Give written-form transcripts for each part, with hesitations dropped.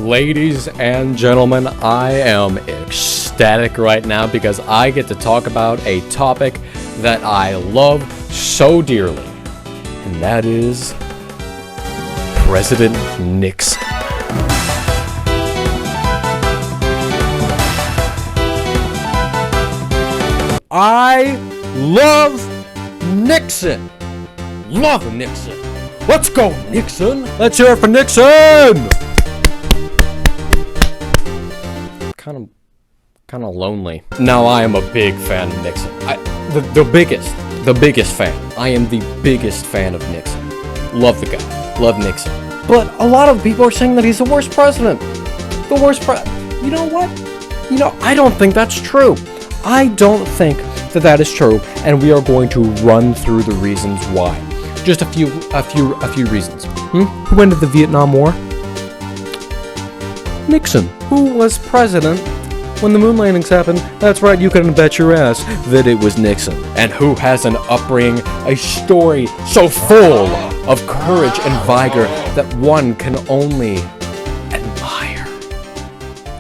Ladies and gentlemen, I am ecstatic right now because I get to talk about a topic that I love so dearly, and that is President Nixon. I love Nixon. Love Nixon. Let's go, Nixon. Let's hear it for Nixon. Kind of lonely. Now I am a big fan of Nixon. The biggest fan. I am the biggest fan of Nixon. Love the guy. Love Nixon. But a lot of people are saying that he's the worst president. The worst You know what? I don't think that's true. I don't think that is true, and we are going to run through the reasons why. Just a few reasons. Who ended the Vietnam War? Nixon. Who was president when the moon landings happened? That's right, you can bet your ass that it was Nixon. And who has an upbringing, a story so full of courage and vigor that one can only admire,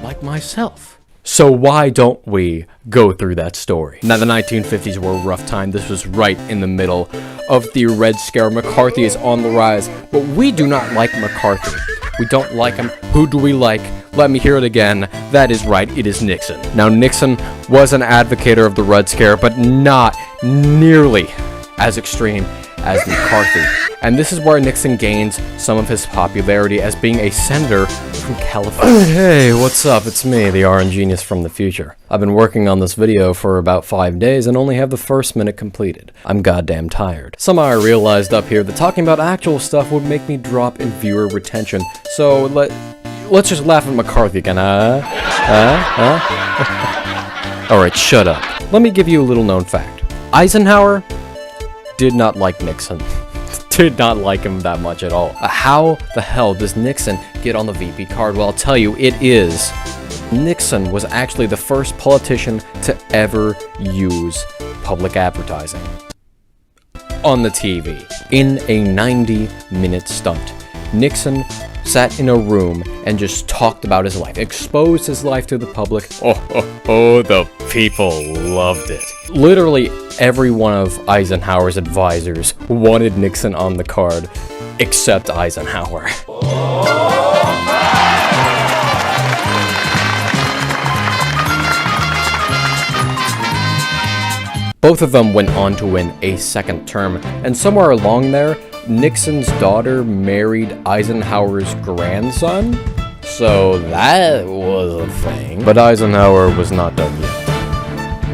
like myself. So why don't we go through that story? Now, the 1950s were a rough time. This was right in the middle of the Red Scare. McCarthy is on the rise, but we do not like McCarthy. We don't like him. Who do we like? Let me hear it again. That is right, it is Nixon. Now, Nixon was an advocate of the Red Scare, but not nearly as extreme as McCarthy. And this is where Nixon gains some of his popularity as being a senator from California. Hey, what's up? It's me, the Rngenius from the future. I've been working on this video for about 5 days and only have the first minute completed. I'm goddamn tired. Somehow I realized up here that talking about actual stuff would make me drop in viewer retention. So let's just laugh at McCarthy again. Alright, shut up. Let me give you a little known fact. Eisenhower did not like Nixon. Did not like him that much at all. How the hell does Nixon get on the VP card? Well, I'll tell you, it is. Nixon was actually the first politician to ever use public advertising on the TV in a 90-minute stunt. Nixon sat in a room and just talked about his life, exposed his life to the public. Oh, the people loved it. Literally every one of Eisenhower's advisors wanted Nixon on the card, except Eisenhower. Both of them went on to win a second term, and somewhere along there, Nixon's daughter married Eisenhower's grandson, so that was a thing. But Eisenhower was not done yet.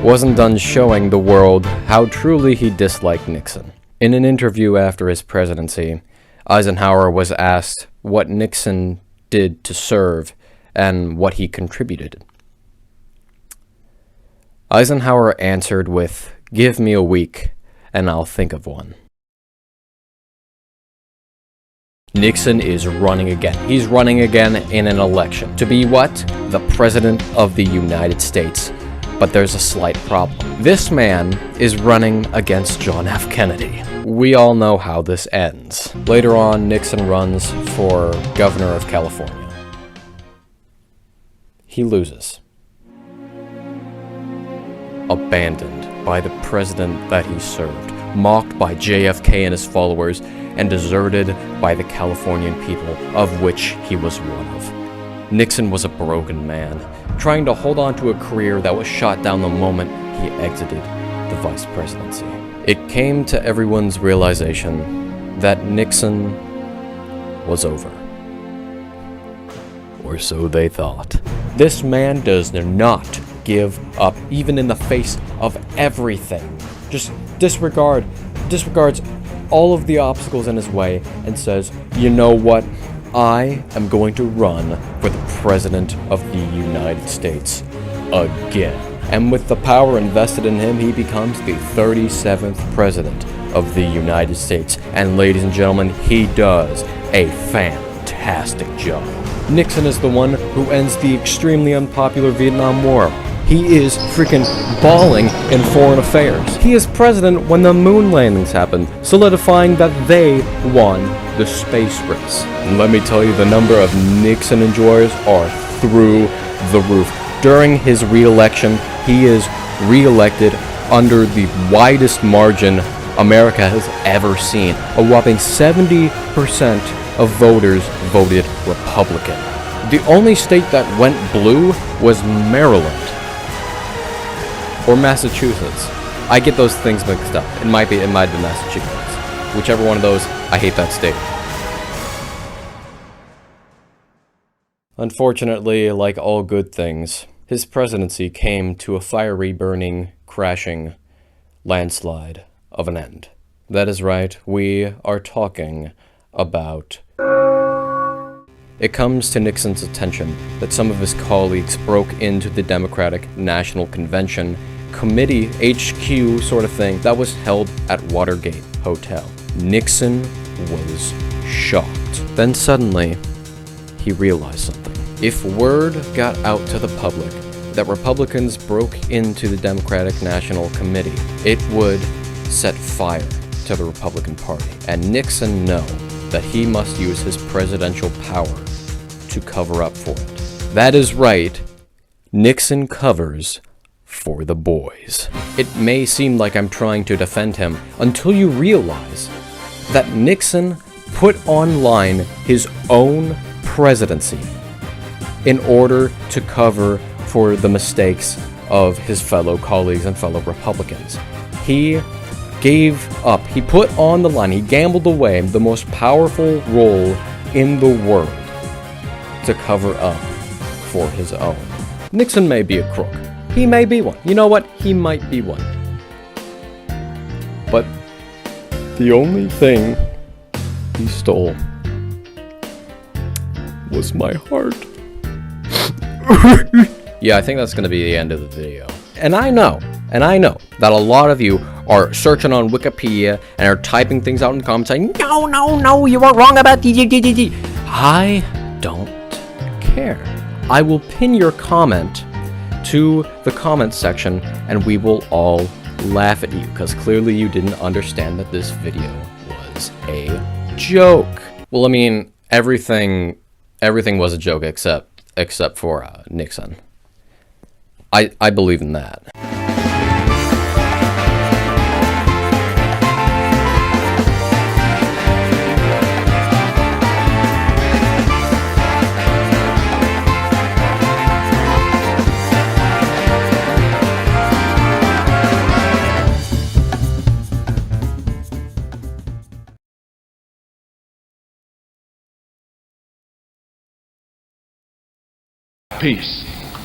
Wasn't done showing the world how truly he disliked Nixon. In an interview after his presidency, Eisenhower was asked what Nixon did to serve and what he contributed. Eisenhower answered with, "Give me a week, and I'll think of one." Nixon is running again. He's running again in an election. To be what? The President of the United States. But there's a slight problem. This man is running against John F. Kennedy. We all know how this ends. Later on, Nixon runs for governor of California. He loses. Abandoned by the president that he served. Mocked by JFK and his followers, and deserted by the Californian people, of which he was one of. Nixon was a broken man, trying to hold on to a career that was shot down the moment he exited the vice presidency. It came to everyone's realization that Nixon was over. Or so they thought. This man does not give up, even in the face of everything. Just disregards all of the obstacles in his way and says, you know what? I am going to run for the President of the United States again. And with the power invested in him, he becomes the 37th President of the United States. And ladies and gentlemen, he does a fantastic job. Nixon is the one who ends the extremely unpopular Vietnam War. He is freaking balling in foreign affairs. He is president when the moon landings happened, solidifying that they won the space race. And let me tell you, the number of Nixon enjoyers are through the roof. During his re-election, he is re-elected under the widest margin America has ever seen. A whopping 70% of voters voted Republican. The only state that went blue was Maryland. Or Massachusetts. I get those things mixed up. It might be Massachusetts. Whichever one of those, I hate that state. Unfortunately, like all good things, his presidency came to a fiery, burning, crashing landslide of an end. That is right, we are talking about... It comes to Nixon's attention that some of his colleagues broke into the Democratic National Convention committee HQ sort of thing that was held at Watergate Hotel. Nixon was shocked. Then suddenly, he realized something. If word got out to the public that Republicans broke into the Democratic National Committee, it would set fire to the Republican Party. And Nixon knew that he must use his presidential power to cover up for it. That is right, Nixon covers for the boys. It may seem like I'm trying to defend him until you realize that Nixon put online his own presidency in order to cover for the mistakes of his fellow colleagues and fellow Republicans. He gave up, he put on the line, he gambled away the most powerful role in the world to cover up for his own. Nixon may be a crook. He may be one. You know what? He might be one. But the only thing he stole was my heart. Yeah, I think that's going to be the end of the video. And I know that a lot of you are searching on Wikipedia and are typing things out in the comments saying, no, you are wrong about DJJJ. I don't care. I will pin your comment to the comments section and we will all laugh at you because clearly you didn't understand that this video was a joke. Well, I mean, everything was a joke except for Nixon. I believe in that. Peace.